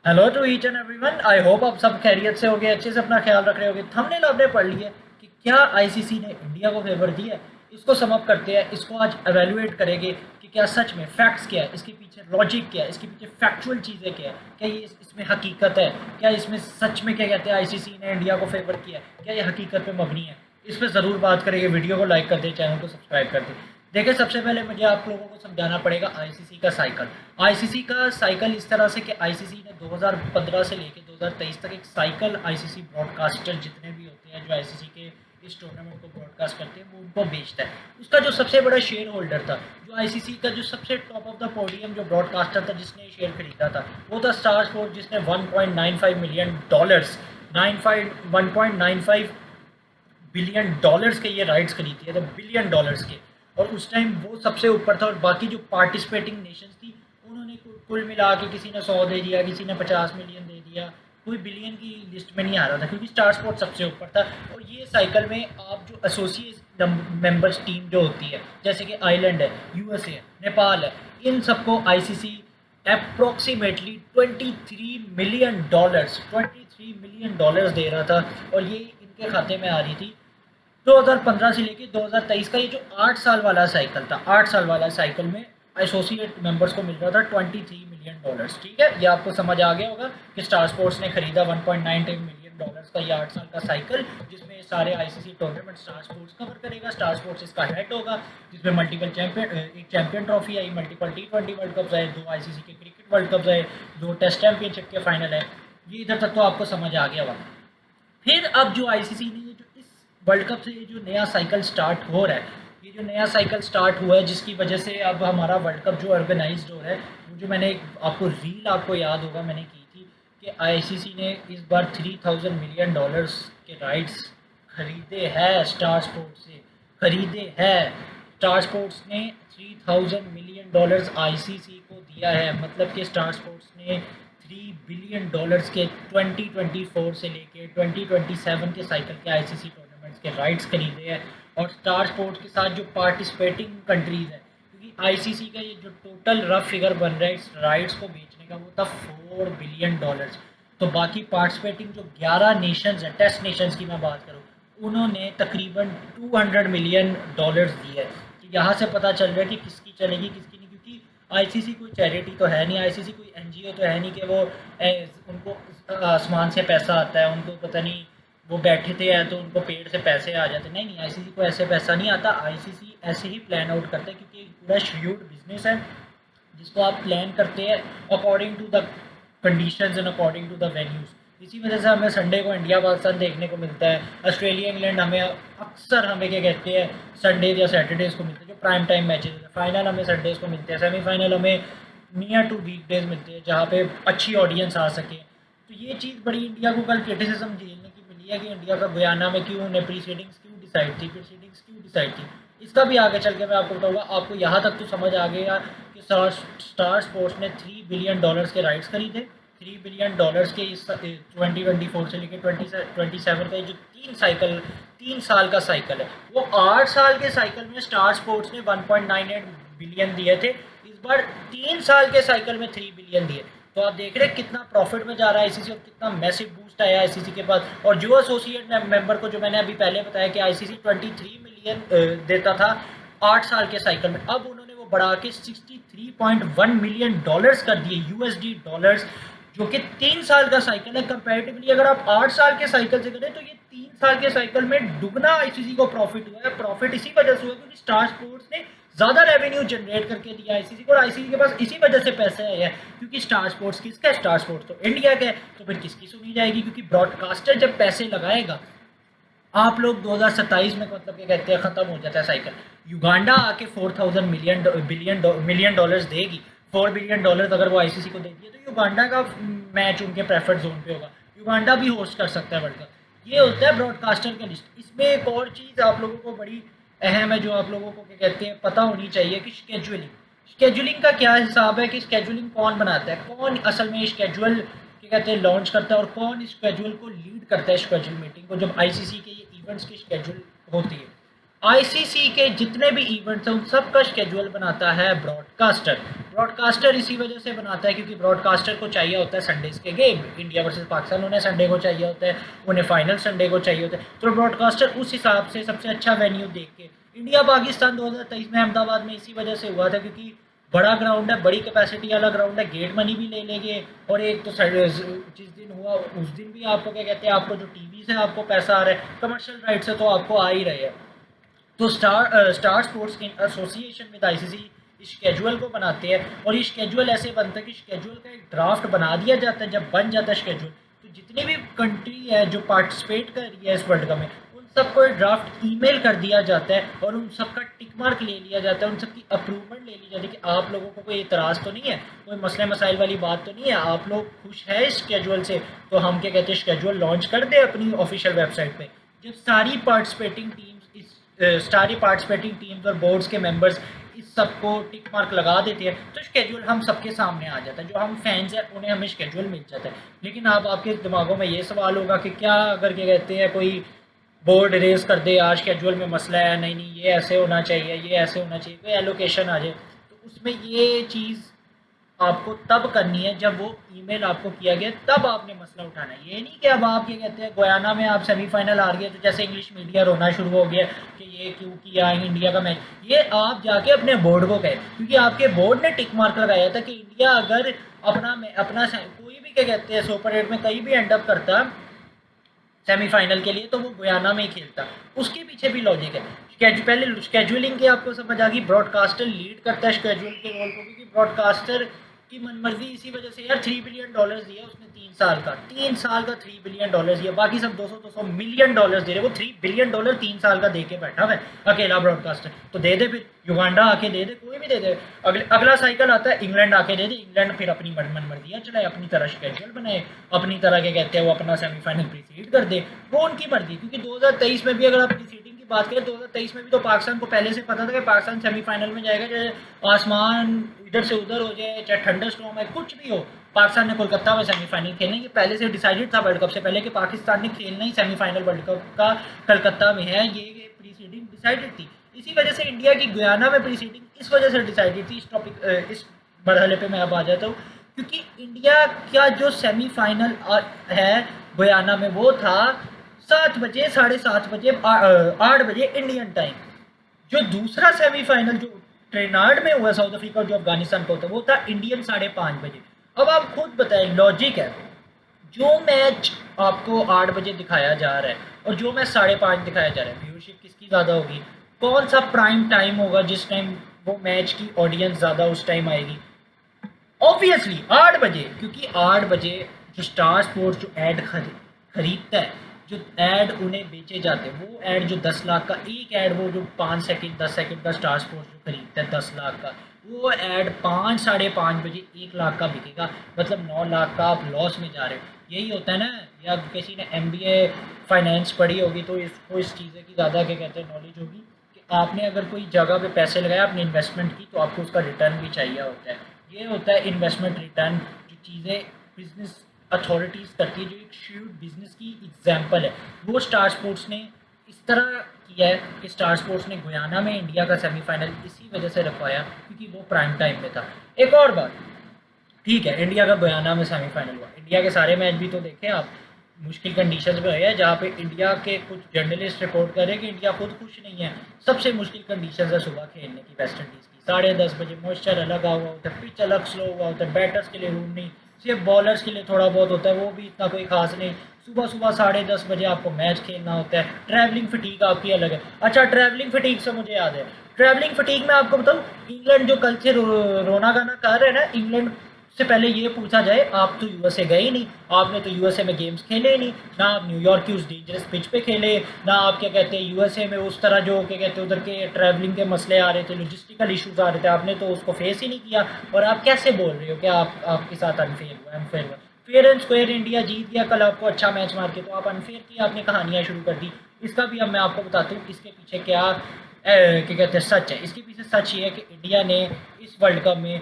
Hello to each and everyone. I hope आप सब खैरियत से होगे, अच्छे से अपना ख्याल रख रहे होगे। थंबनेल आपने पढ़ लिया कि क्या आईसीसी ने इंडिया को फेवर दिया है। इसको सम अप करते हैं, इसको आज एवेलुएट करेंगे कि क्या सच में फैक्ट्स क्या है, इसके पीछे लॉजिक क्या है, इसके पीछे फैक्चुअल चीज़ें क्या है, क्या ये इसमें हकीकत है, क्या इसमें सच में क्या कहते हैं आईसीसी ने इंडिया को फेवर किया है, क्या ये हकीकत पे मबनी है। इस पर ज़रूर बात करेंगे। वीडियो को लाइक कर दें, चैनल को सब्सक्राइब कर दें। देखिए, सबसे पहले मुझे आप लोगों को समझाना पड़ेगा आईसीसी का साइकिल। आईसीसी का साइकिल इस तरह से कि आईसीसी ने 2015 से लेकर 2023 तक एक साइकिल आईसीसी ब्रॉडकास्टर जितने भी होते हैं जो आईसीसी के इस टूर्नामेंट को ब्रॉडकास्ट करते हैं वो उनको बेचता है। उसका जो सबसे बड़ा शेयर होल्डर था, जो आईसीसी का जो सबसे टॉप ऑफ द पोडियम जो ब्रॉडकास्टर था जिसने शेयर खरीदा था, वो था स्टार स्पोर्ट, जिसने 1.95 मिलियन डॉलर्स 1.95 बिलियन डॉलर्स के ये राइट्स खरीदी थे, बिलियन डॉलर्स के। और उस टाइम वो सबसे ऊपर था और बाकी जो पार्टिसिपेटिंग नेशंस थी उन्होंने कुल मिला के किसी ने 100 दे दिया, किसी ने 50 मिलियन दे दिया, कोई बिलियन की लिस्ट में नहीं आ रहा था क्योंकि स्टार स्पोर्ट सबसे ऊपर था। और ये साइकिल में आप जो एसोसिएट मेंबर्स टीम जो होती है, जैसे कि आइलैंड है, यूएसए है, नेपाल है, इन सबको आईसीसी अप्रोक्सीमेटली 23 मिलियन डॉलर्स दे रहा था। और ये इनके खाते में आ रही थी 2015 से लेके 2023 का। ये जो 8 साल वाला साइकिल था, 8 साल वाला साइकिल में एसोसिएट मेंबर्स को मिल रहा था 23 मिलियन डॉलर्स। ठीक है, ये आपको समझ आ गया होगा कि स्टार स्पोर्ट्स ने खरीदा 1.98 मिलियन डॉलर्स का ये 8 साल का साइकिल, जिसमें सारे ICC tournament star sports cover करेगा। स्टार स्पोर्ट्स इसका हेड होगा, जिसमें मल्टीपल चैंपियन, एक champion trophy I, multiple T20 world cups आए, 2 आईसीसी के क्रिकेट वर्ल्ड कप्स आए, 2 टेस्ट चैंपियनशिप के फाइनल है। ये इधर तक तो आपको समझ आ गया होगा। फिर अब जो आईसीसी ने जो इस वर्ल्ड कप से ये जो नया साइकिल स्टार्ट हो रहा है, ये जो नया साइकिल स्टार्ट हुआ है जिसकी वजह से अब हमारा वर्ल्ड कप जो ऑर्गेनाइज्ड हो रहा है, वो जो मैंने आपको रील आपको याद होगा मैंने की थी कि आईसीसी ने इस बार 3000 मिलियन डॉलर्स के राइट्स खरीदे हैं स्टार स्पोर्ट्स से, खरीदे हैं। स्टार स्पोर्ट्स ने 3000 मिलियन डॉलर्स आईसीसी को दिया है, मतलब कि स्टार स्पोर्ट्स ने 3 बिलियन डॉलर्स के 2024 से लेके 2027 के साइकिल के आईसीसी टूर्नामेंट्स के राइट्स खरीदे हैं। और स्टार स्पोर्ट्स के साथ जो पार्टिसिपेटिंग कंट्रीज़ हैं, क्योंकि आईसीसी का ये जो टोटल रफ फिगर बन रहा है इस राइट्स को बेचने का, वो था 4 बिलियन डॉलर्स। तो बाकी पार्टिसिपेटिंग जो 11 नेशंस हैं, टेस्ट नेशंस की मैं बात करूँ, उन्होंने तकरीबन 200 मिलियन डॉलर्स दिए हैं। तो यहाँ से पता चल रहा है कि किसकी चलेगी किसकी नहीं, क्योंकि आईसीसी कोई चैरिटी तो है नहीं, आईसीसी कोई एनजीओ तो है नहीं कि वो उनको आसमान से पैसा आता है, उनको पता नहीं वो बैठे थे हैं तो उनको पेड़ से पैसे आ जाते। नहीं नहीं, आईसीसी को ऐसे पैसा नहीं आता। आईसीसी ऐसे ही प्लान आउट करता है क्योंकि एक पूरा शेड्यूल्ड बिजनेस है जिसको आप प्लान करते हैं according to the conditions and according to the venues. इसी वजह से हमें संडे को इंडिया पाकिस्तान देखने को मिलता है। ऑस्ट्रेलिया इंग्लैंड हमें अक्सर हमें क्या कहते हैं संडे या सैटरडेज़ को मिलते हैं, जो प्राइम टाइम मैचेज होते हैं। फाइनल हमें संडेज़ को मिलते हैं, सेमीफाइनल हमें नियर टू वीकडेज मिलते हैं जहाँ पे अच्छी ऑडियंस आ सके। तो ये चीज़ बड़ी इंडिया को कल क्रिटिसिज्म झेलने की मिली है कि इंडिया का गुयाना में क्यों उन्हें प्रीसीडिंग्स क्यों डिसाइड थी। इसका भी आगे चल के मैं आपको बताऊँगा। आपको यहाँ तक तो समझ आ गया कि स्टार स्पोर्ट्स ने 3 बिलियन डॉलर्स के राइट्स खरीदे। 3 बिलियन डॉलर्स के इस 2024 से लेकर 2027 का जो 3 साल का साइकिल है, वो 8 साल के साइकिल में स्टार स्पोर्ट्स ने 1.98 बिलियन दिए थे। इस बार 3 साल के साइकिल में 3 बिलियन दिए। तो आप देख रहे हैं कितना प्रॉफिट में जा रहा है आईसीसी और कितना मैसिव बूस्ट आया आईसीसी के पास। और जो एसोसिएट मेंबर को, जो मैंने अभी पहले बताया कि आईसीसी 23 मिलियन देता था 8 साल के साइकिल में, अब उन्होंने वो बढ़ा के 63.1 मिलियन डॉलर्स कर दिए, यूएसडी डॉलर्स, जो कि 3 साल का साइकिल है। कंपैरेटिवली अगर आप 8 साल के साइकिल से करें तो ये 3 साल के साइकिल में दुगना आईसीसी को प्रॉफिट हुआ है। प्रॉफिट इसी वजह से हुआ क्योंकि स्टार स्पोर्ट्स ने ज़्यादा रेवेन्यू जनरेट करके दिया आईसीसी को, और आईसीसी के पास इसी वजह से पैसे आए हैं क्योंकि स्टार स्पोर्ट्स किसका है? स्टार स्पोर्ट्स तो इंडिया का है। तो फिर किसकी सुनी जाएगी? क्योंकि ब्रॉडकास्टर जब पैसे लगाएगा, आप लोग 2027 में मतलब क्या कहते हैं ख़त्म हो जाता है साइकिल, युगांडा आके 4000 मिलियन डॉलर्स देगी। 4 बिलियन डॉलर्स अगर वो आईसीसी को देती है तो युगांडा का मैच उनके प्रेफर्ड जोन पे होगा, युगांडा भी होस्ट कर सकता है वर्ल्ड कप। ये होता है ब्रॉडकास्टर का लिस्ट। इसमें एक और चीज़ आप लोगों को बड़ी अहम है जो आप लोगों को क्या कहते हैं पता होनी चाहिए कि शेड्यूलिंग का क्या हिसाब है, कि शेड्यूलिंग कौन बनाता है, कौन असल में शेड्यूल क्या कहते हैं लॉन्च करता है और कौन इस शेड्यूल को लीड करता है, शेड्यूल मीटिंग को जब आईसीसी के ये इवेंट्स की शेड्यूल होती है। आईसीसी के जितने भी इवेंट्स हैं उन सब का शेड्यूल बनाता है ब्रॉडकास्टर। ब्रॉडकास्टर इसी वजह से बनाता है क्योंकि ब्रॉडकास्टर को चाहिए होता है संडेज़ के गेम, इंडिया वर्सेस पाकिस्तान उन्हें संडे को चाहिए होता है, उन्हें फाइनल संडे को चाहिए होता है, तो ब्रॉडकास्टर उस हिसाब से सबसे अच्छा वेन्यू देख के इंडिया पाकिस्तान 2023 में अहमदाबाद में इसी वजह से हुआ था क्योंकि बड़ा ग्राउंड है, बड़ी कैपेसिटी वाला ग्राउंड है, गेट मनी भी ले लेंगे और एक तो जिस दिन हुआ उस दिन भी आपको क्या कहते हैं, आपको जो टीवी से आपको पैसा आ रहा है, कमर्शियल राइट से तो आपको आ ही रहे हैं। तो star sports association with ICC इस शेड्यूल को बनाते हैं और ये शेड्यूल ऐसे बनता है कि शेड्यूल का एक ड्राफ्ट बना दिया जाता है। जब बन जाता है शेड्यूल तो जितनी भी कंट्री है जो पार्टिसिपेट कर रही है इस वर्ल्ड कप में उन सबको एक ड्राफ्ट ईमेल कर दिया जाता है और उन सबका टिक मार्क ले लिया जाता है, उन सबकी अप्रूवमेंट ले ली जाती है कि आप लोगों को कोई इतराज़ तो नहीं है, कोई मसले मसाइल वाली बात तो नहीं है, आप लोग खुश है इस शेड्यूल से, तो हम क्या कहते हैं शेड्यूल लॉन्च कर दें अपनी ऑफिशियल वेबसाइट पर। जब सारी पार्टिसिपेटिंग टीम्स सारी पार्टिसिपेटिंग टीम्स और बोर्ड्स के मेंबर्स इस सबको टिक मार्क लगा देते हैं तो शेड्यूल हम सबके सामने आ जाता है, जो हम फैंस हैं उन्हें हमें शेड्यूल मिल जाता है। लेकिन अब आपके दिमागों में ये सवाल होगा कि क्या अगर क्या कहते हैं कोई बोर्ड रेज कर दे आज शेड्यूल में मसला है, नहीं नहीं ये ऐसे होना चाहिए, ये ऐसे होना चाहिए, कोई एलोकेशन आ जाए, तो उसमें ये चीज़ आपको तब करनी है जब वो ईमेल आपको किया गया तब आपने मसला उठाना है। ये नहीं कि अब आप ये कहते हैं गुयाना में आप सेमीफाइनल हार गए तो जैसे इंग्लिश मीडिया रोना शुरू हो गया कि ये क्यों किया इंडिया का मैच, ये आप जाके अपने बोर्ड को कहे क्योंकि आपके बोर्ड ने टिक मार्क लगाया था कि इंडिया अगर अपना कोई भी क्या कहते हैं सुपर 8 में कहीं भी एंड अप करता सेमीफाइनल के लिए तो वो गुयाना में ही खेलता। उसके पीछे भी लॉजिक है। पहले स्केजुअलिंग की आपको समझ आ गई, ब्रॉडकास्टर लीड करता है स्केजुअल के रोल को क्योंकि ब्रॉडकास्टर की मनमर्जी इसी वजह से यार $3 बिलियन दिया उसने 3 साल का $3 बिलियन दिया, बाकी सब 200 मिलियन डॉलर्स दे रहे, वो $3 बिलियन 3 साल का दे के बैठा हुआ है अकेला ब्रॉडकास्टर। तो दे दे, फिर युगांडा आके दे दे, कोई भी दे दे, अगला साइकिल आता है इंग्लैंड आके दे दे, इंग्लैंड फिर अपनी मनमर्जियाँ चलाए, अपनी तरह शेड्यूल बनाए, अपनी तरह के कहते हैं वो अपना सेमीफाइनल प्रीसीड कर दे, वो उनकी मर्जी। क्योंकि 2023 में भी अगर आप प्रीसीडिंग की बात करें 2023 में भी तो पाकिस्तान को पहले से पता था कि पाकिस्तान सेमीफाइनल में जाएगा, चाहे आसमान इधर से उधर हो जाए, चाहे थंडर स्टॉर्म है, कुछ भी हो, पाकिस्तान ने कोलकाता में सेमीफाइनल खेलना, ये पहले से डिसाइडेड था वर्ल्ड कप से पहले कि पाकिस्तान ने खेलना ही सेमीफाइनल वर्ल्ड कप का कलकत्ता में है, ये प्रीसीडिंग डिसाइडेड थी। इसी वजह से इंडिया की गुयाना में प्रीसीडिंग इस वजह से डिसाइडेड थी। इस मरहले पे मैं अब आ जाता हूँ क्योंकि इंडिया का जो सेमीफाइनल है गुयाना में वो था 7 बजे, 7:30 बजे, 8 बजे इंडियन टाइम। जो दूसरा सेमीफाइनल जो ट्रेनार्ड में हुआ साउथ अफ्रीका और जो अफगानिस्तान का होता वो था इंडियन 5:30 बजे। अब आप खुद बताएं, लॉजिक है, जो मैच आपको 8 बजे दिखाया जा रहा है और जो मैच 5:30 दिखाया जा रहा है, व्यूअरशिप किसकी ज़्यादा होगी? कौन सा प्राइम टाइम होगा जिस टाइम वो मैच की ऑडियंस ज़्यादा उस टाइम आएगी? ऑब्वियसली 8 बजे, क्योंकि 8 बजे जो स्टार स्पोर्ट्स जो ऐड खरीदता है, जो ऐड उन्हें बेचे जाते हैं, वो ऐड जो 10 लाख का एक ऐड, वो जो 5 सेकंड 10 सेकंड का स्टार स्पोर्ट्स जो खरीदता है 10 लाख का, वो ऐड 5 5:30 बजे 1 लाख का बिकेगा, मतलब 9 लाख का आप लॉस में जा रहे हो। यही होता है ना, या किसी ने MBA फाइनेंस पढ़ी होगी तो इसको इस चीज़ें की ज़्यादा क्या कहते हैं नॉलेज होगी कि आपने अगर कोई जगह पे पैसे लगाए अपनी इन्वेस्टमेंट की तो आपको उसका रिटर्न भी चाहिए होता है। ये होता है इन्वेस्टमेंट रिटर्न, जो चीज़ें बिजनेस अथॉरिटीज़ करती है, जो एक शील्ड बिजनेस की एग्जांपल है, वो स्टार स्पोर्ट्स ने इस तरह किया है कि स्टार स्पोर्ट्स ने गुयाना में इंडिया का सेमीफाइनल इसी वजह से रखवाया क्योंकि वो प्राइम टाइम पे था। एक और बात, ठीक है इंडिया का गुयाना में सेमीफाइनल हुआ, इंडिया के सारे मैच भी तो देखें आप, मुश्किल कंडीशंस में हुए हैं जहाँ पे इंडिया के कुछ जर्नलिस्ट रिपोर्ट कर रहे हैं कि इंडिया खुद खुश नहीं है। सबसे मुश्किल कंडीशंस है सुबह खेलने की वेस्ट इंडीज़ की, 10:30 बजे, मॉइस्चर अलग हुआ होता है, पिच अलग स्लो हुआ होता है, बैटर्स के लिए रूम नहीं, सिर्फ बॉलर्स के लिए थोड़ा बहुत होता है, वो भी इतना कोई खास नहीं। सुबह 10:30 बजे आपको मैच खेलना होता है, ट्रैवलिंग फटीक आपकी अलग है। अच्छा, ट्रैवलिंग फटीक से मुझे याद है, ट्रैवलिंग फटीक में आपको बताऊँ, इंग्लैंड जो कल से रोना गाना कर रहे हैं ना, इंग्लैंड से पहले ये पूछा जाए, आप तो यूएसए गए ही नहीं, आपने तो यूएसए में गेम्स खेले ही नहीं, ना आप न्यूयॉर्क की उस डेंजरस पिच पे खेले, ना आप क्या कहते हैं यूएसए में उस तरह जो क्या कहते हैं उधर के ट्रैवलिंग के मसले आ रहे थे, लॉजिस्टिकल इश्यूज आ रहे थे, आपने तो उसको फेस ही नहीं किया। और आप कैसे बोल रहे हो कि आपके साथ अनफेयर हुआ? फेयर एंड स्क्वायर इंडिया जीत गया कल आपको अच्छा मैच मार के, तो आप अनफेयर की आपने कहानियाँ शुरू कर दी। इसका भी अब मैं आपको बताता हूँ इसके पीछे क्या क्या कहते हैं सच है। इसके पीछे सच ये है कि इंडिया ने इस वर्ल्ड कप में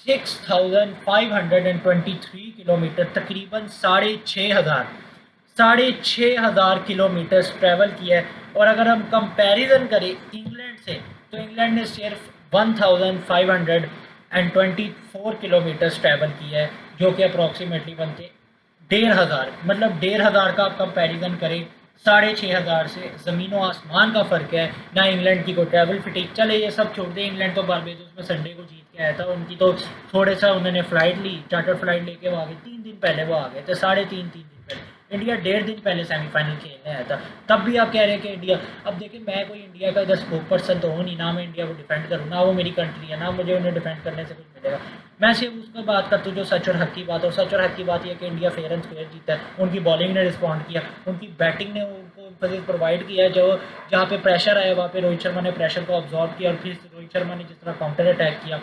6523 किलोमीटर, तकरीबन 6,500 किलोमीटर ट्रैवल किया है और अगर हम कंपैरिजन करें इंग्लैंड से, तो इंग्लैंड ने सिर्फ 1524 किलोमीटर्स ट्रैवल किया है, जो कि अप्रॉक्सीमेटली बनते 1,500, मतलब 1,500 का आप कंपैरिजन करें 6,500 से, ज़मीन व आसमान का फ़र्क है। ना इंग्लैंड की कोई ट्रैवल फिटिंग, चले ये सब छोड़ दें, इंग्लैंड तो बारबेडोस में संडे को जीत के आया था, उनकी तो थोड़े सा उन्होंने फ़्लाइट ली, चार्टर फ्लाइट लेके वो आ गए, 3 दिन पहले वो आ गए थे, 3.5 दिन पहले। इंडिया 1.5 दिन पहले सेमीफाइनल खेलने आया था, तब भी आप कह रहे हैं कि इंडिया। अब देखिए, मैं कोई इंडिया का इधर स्पोक पर्सन तो हूँ नहीं, ना मैं इंडिया को डिफेंड करूँ, ना वो मेरी कंट्री है, ना मुझे उन्हें डिफेंड करने से कुछ मिलेगा। मैं सिर्फ उसको बात करता हूँ जो सच और हक की बात है, और सच और हक की बात यह कि इंडिया फेयर एंड स्क्वायर जीता है। उनकी बॉलिंग ने रिस्पॉन्ड किया, उनकी बैटिंग ने उनको इम्पैक्ट प्रोवाइड किया, जो जहाँ पे प्रेशर आया वहाँ पे रोहित शर्मा ने प्रेशर को ऑब्जॉर्व किया, और फिर रोहित शर्मा ने जिस तरह काउंटर अटैक किया।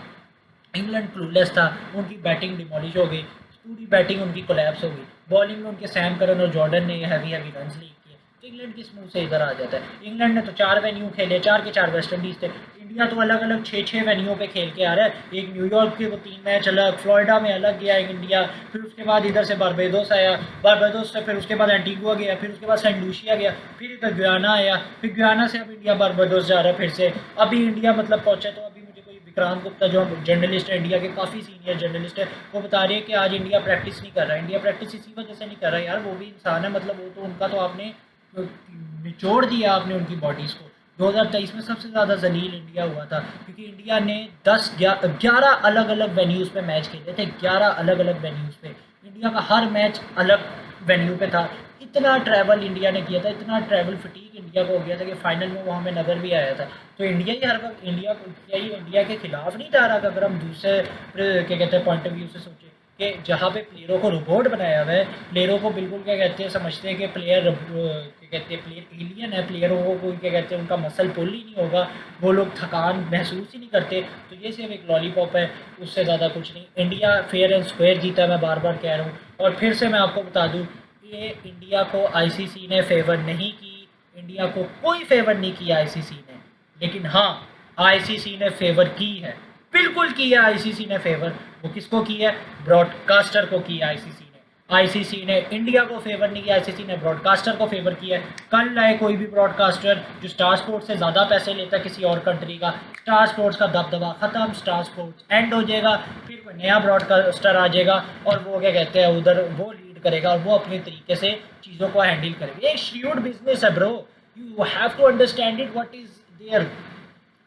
इंग्लैंड क्लूलेस था, उनकी बैटिंग डिमोलिश हो गई, पूरी बैटिंग उनकी कोलैप्स हो गई। बॉलिंग में उनके सैम करन और जॉर्डन ने हैवी हैवी रन्स लीक किए, तो इंग्लैंड किस मुंह से इधर आ जाता है। इंग्लैंड ने तो 4 वेन्यू खेले, 4 के 4 वेस्ट इंडीज़ थे। इंडिया तो अलग अलग 6 वेन्यू पे खेल के आ रहा है, एक न्यूयॉर्क के वो 3 मैच अलग, फ्लोरिडा में अलग गया इंडिया, फिर उसके बाद इधर से बारबेडोस आया, बारबेडोस से फिर उसके बाद एंटीगुआ गया, फिर उसके बाद सेंट लूसिया गया, फिर इधर गुयाना आया, फिर गुयाना से अब इंडिया बारबेडोस जा रहा है फिर से। अभी इंडिया मतलब पहुंचा, तो अभी मुझे कोई विक्रांत गुप्ता जो जर्नलिस्ट है इंडिया के, काफ़ी सीनियर जर्नलिस्ट है, वो बता रहे हैं कि आज इंडिया प्रैक्टिस नहीं कर रहा है। इंडिया प्रैक्टिस इसी वजह से नहीं कर रहा है यार, वो भी इंसान है, मतलब वो तो उनका तो आपने निचोड़ दिया आपने उनकी बॉडीज़ को। 2023 में सबसे ज़्यादा जलील इंडिया हुआ था, क्योंकि इंडिया ने 11 अलग अलग वेन्यूज़ पे मैच खेले थे, 11 अलग अलग वेन्यूज़ पे। इंडिया का हर मैच अलग वेन्यू पे था। इतना ट्रैवल इंडिया ने किया था, इतना ट्रैवल फटीक इंडिया को हो गया था कि फाइनल में वो हमें नज़र भी आया था। तो इंडिया ही हर वक्त इंडिया क्या ही इंडिया के खिलाफ नहीं जा रहा, अगर हम दूसरे क्या कहते हैं पॉइंट ऑफ व्यू से सोचें कि जहाँ पे प्लेयरों को रोबोट बनाया हुआ है, प्लेयरों को बिल्कुल क्या कहते हैं समझते हैं कि प्लेयर क्या कहते हैं प्लेयर एलियन है, प्लेयरों को कोई क्या कहते हैं उनका मसल पुल ही नहीं होगा, वो लोग थकान महसूस ही नहीं करते, तो ये सिर्फ एक लॉलीपॉप है, उससे ज़्यादा कुछ नहीं। इंडिया फेयर एंड स्क्वायर जीता, मैं बार बार कह रहा हूँ। और फिर से मैं आपको बता दूँ, ये इंडिया को आईसीसी ने फेवर नहीं की, इंडिया को कोई फेवर नहीं किया आईसीसी ने, लेकिन हाँ आईसीसी ने फेवर की है, बिल्कुल की है आईसीसी ने फेवर। वो किसको की है? ब्रॉडकास्टर को की है आईसीसी ने। आईसीसी ने इंडिया को फेवर नहीं किया, आईसीसी ने ब्रॉडकास्टर को फेवर किया है। कल आए कोई भी ब्रॉडकास्टर जो स्टार स्पोर्ट्स से ज़्यादा पैसे लेता है किसी और कंट्री का, स्टार स्पोर्ट्स का दबदबा ख़त्म, स्टार स्पोर्ट्स एंड हो जाएगा, फिर कोई नया ब्रॉडकास्टर आ जाएगा और वो क्या कहते हैं उधर वो लीड करेगा और वो अपने तरीके से चीज़ों को हैंडल करेगा। ये श्रीउड बिजनेस है bro, you have to understand it what is there.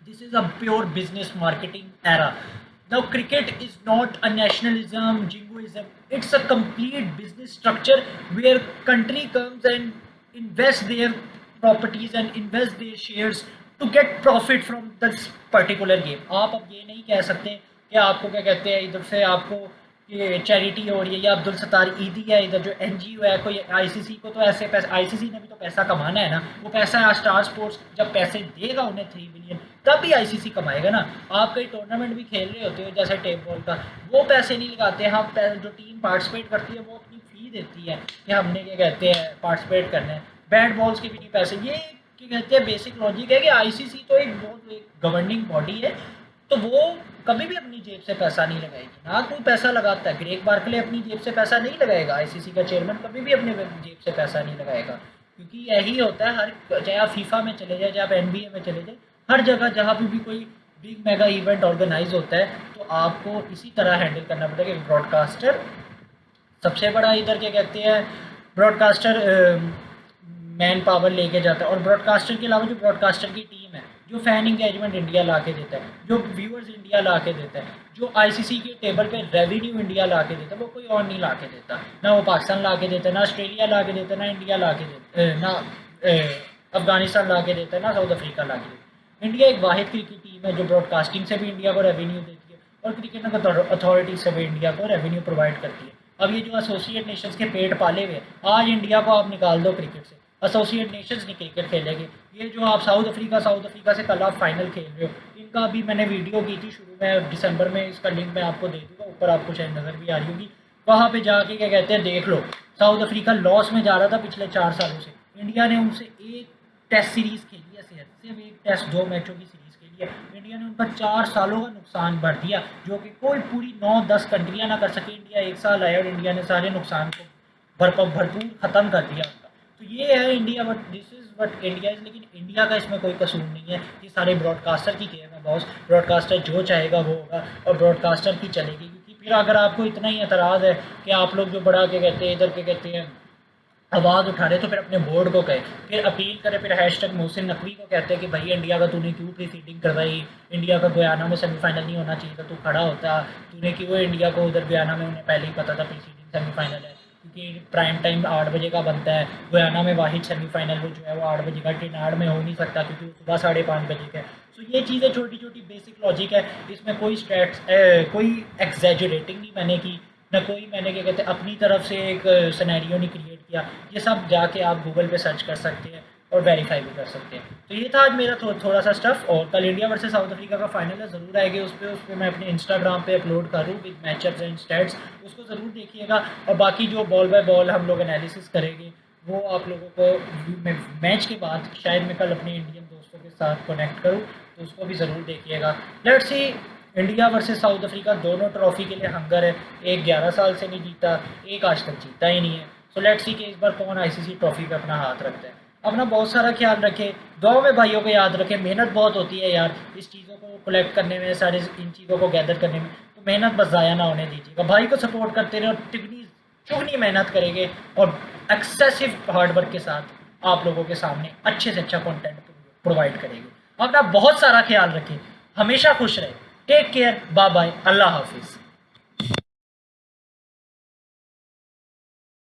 This is a pure business marketing era. Now, cricket is not a nationalism, jingoism. It's a complete business structure where country comes and invest their properties and invest their shares to get profit from this particular game. आप अब ये नहीं कह सकते कि आपको क्या कहते हैं इधर से आपको ये चैरिटी हो रही है या अब्दुल सत्तार ईदी है, इधर जो एनजीओ है कोई, आईसीसी को तो ऐसे पैसे, आईसीसी ने भी तो पैसा कमाना है ना, वो पैसा है स्टार स्पोर्ट्स जब पैसे देगा उन्हें 3 बिलियन, तब भी आईसीसी कमाएगा ना। आप कई टूर्नामेंट भी खेल रहे होते हो जैसे टेप बॉल का, वो पैसे नहीं लगाते, हम जो टीम पार्टिसिपेट करती है वो अपनी फ़ी देती है कि हमने क्या कहते हैं पार्टिसिपेट करना है, बैट बॉल्स के भी नहीं पैसे। ये क्या कहते हैं बेसिक लॉजिक है कि आईसीसी तो एक बहुत एक गवर्निंग बॉडी है, तो वो कभी भी अपनी जेब से पैसा नहीं लगाएगी, ना कोई पैसा लगाता है। ग्रेग बार्कले अपनी जेब से पैसा नहीं लगाएगा, आईसीसी का चेयरमैन कभी भी अपने जेब से पैसा नहीं लगाएगा, क्योंकि यही होता है हर, चाहे आप फीफा में चले जाए, चाहे आप एनबीए में चले जाए, हर जगह जहाँ भी कोई बिग मेगा इवेंट ऑर्गेनाइज होता है तो आपको इसी तरह हैंडल करना पड़ता है कि ब्रॉडकास्टर सबसे बड़ा इधर क्या कहते हैं ब्रॉडकास्टर मैन पावर लेके जाता है, और ब्रॉडकास्टर के अलावा जो ब्रॉडकास्टर की टीम है जो फ़ैन इंगेजमेंट इंडिया ला के देता है, जो व्यूअर्स इंडिया ला के देता है, जो आईसीसी के टेबल पे रेवेन्यू इंडिया ला के देता है, वो कोई और नहीं ला के देता। ना वो पाकिस्तान ला के देता है, ना ऑस्ट्रेलिया ला के देता है, ना इंडिया ला के देता, ना अफगानिस्तान ला के देता है, ना साउथ अफ्रीका ला के देता है। इंडिया एक वाहिद क्रिकेट टीम है जो ब्रॉडकास्टिंग से भी इंडिया को रेवेन्यू देती है और क्रिकेट अथॉरिटी से भी इंडिया को रेवेन्यू प्रोवाइड करती है। अब ये जो एसोसिएट नेशंस के पेट पाले हुए, आज इंडिया को आप निकाल दो क्रिकेट से, एसोसिएट नेशंस नहीं क्रिकेट खेलेंगे। ये जो आप साउथ अफ्रीका से कल आप फाइनल खेल रहे हो, इनका अभी मैंने वीडियो की थी शुरू में दिसंबर में, इसका लिंक मैं आपको दे दूँगा, ऊपर आपको शायद नज़र भी आ रही होगी, वहाँ पे जाके क्या कहते हैं देख लो। साउथ अफ्रीका लॉस में जा रहा था पिछले 4 सालों से, इंडिया ने उनसे एक टेस्ट सीरीज़ खेली है, सिर्फ एक टेस्ट 2 मैचों की सीरीज़ खेली है, इंडिया ने उनका 4 सालों का नुकसान भर दिया, जो कि कोई पूरी 9-10 कंट्रियाँ ना कर सके। इंडिया 1 साल आया और इंडिया ने सारे नुकसान को भरपूर ख़त्म कर दिया उनका। तो ये है India, but this is but India is, लेकिन इंडिया का इसमें कोई कसूर नहीं है, ये सारे ब्रॉडकास्टर की गेम है बॉस। ब्रॉडकास्टर जो चाहेगा वो होगा और ब्रॉडकास्टर की चलेगी, क्योंकि फिर अगर आपको इतना ही एतराज़ है कि आप लोग जो बड़ा के कहते हैं, इधर के कहते हैं, आवाज़ उठा रहे, तो फिर अपने बोर्ड को कहे, फिर अपील करे, फिर हैशटैग मोहसिन नकवी को कहते हैं कि भाई इंडिया का तूने क्यों प्रीसीडिंग करवाई, इंडिया का गुयाना में सेमीफाइनल नहीं होना चाहिए था, तू खड़ा होता, तूने क्यों इंडिया को उधर गुयाना में, उन्हें पहले ही पता था प्रीसीडिंग सेमीफाइनल है, क्योंकि प्राइम टाइम 8 बजे का बनता है, गुयाना में वाहिद सेमीफाइनल वो जो है वो 8 बजे का, टिनाड में हो नहीं सकता क्योंकि वो सुबह 5:30 बजे का है। सो ये चीज़ें छोटी छोटी बेसिक लॉजिक है, इसमें कोई स्टैट्स कोई एग्जैजरेटिंग नहीं मैंने की, ना कोई मैंने क्या कहते हैं अपनी तरफ से एक सिनेरियो नहीं क्रिएट किया। ये सब जाके आप गूगल पे सर्च कर सकते हैं और वेरीफाई भी कर सकते हैं। तो ये था आज मेरा थोड़ा सा स्टफ़। और कल इंडिया वर्सेस साउथ अफ्रीका का फाइनल है, ज़रूर आएगी उस पर मैं अपने इंस्टाग्राम पे अपलोड करूँ विद मैचअप्स एंड स्टैट्स, उसको ज़रूर देखिएगा। और बाकी जो बॉल बाय बॉल हम लोग एनालिसिस करेंगे वो आप लोगों को मैच के बाद शायद मैं कल अपने इंडियन दोस्तों के साथ कनेक्ट करूँ, तो उसको भी ज़रूर देखिएगा। Let's see, India versus south Africa दोनों ट्रॉफी के लिए हंगर है, एक 11 साल से नहीं जीता, एक आज तक जीता ही नहीं है। सो लेट्स सी कि इस बार कौन आईसीसी ट्रॉफी पे अपना हाथ रखता है। अपना बहुत सारा ख्याल रखें, दुआ में भाइयों को याद रखें, मेहनत बहुत होती है यार इस चीज़ों को कलेक्ट करने में, सारे इन चीज़ों को गैदर करने में, तो मेहनत बस ज़ाया ना होने दीजिएगा। भाई को सपोर्ट करते रहे और तिगनी चुगनी मेहनत करेंगे और एक्सेसिव हार्डवर्क के साथ आप लोगों के सामने अच्छे से अच्छा कंटेंट प्रोवाइड करेंगे। अपना बहुत सारा ख्याल रखें, हमेशा खुश रहें, टेक केयर, बाय बाय, अल्लाह हाफिज़।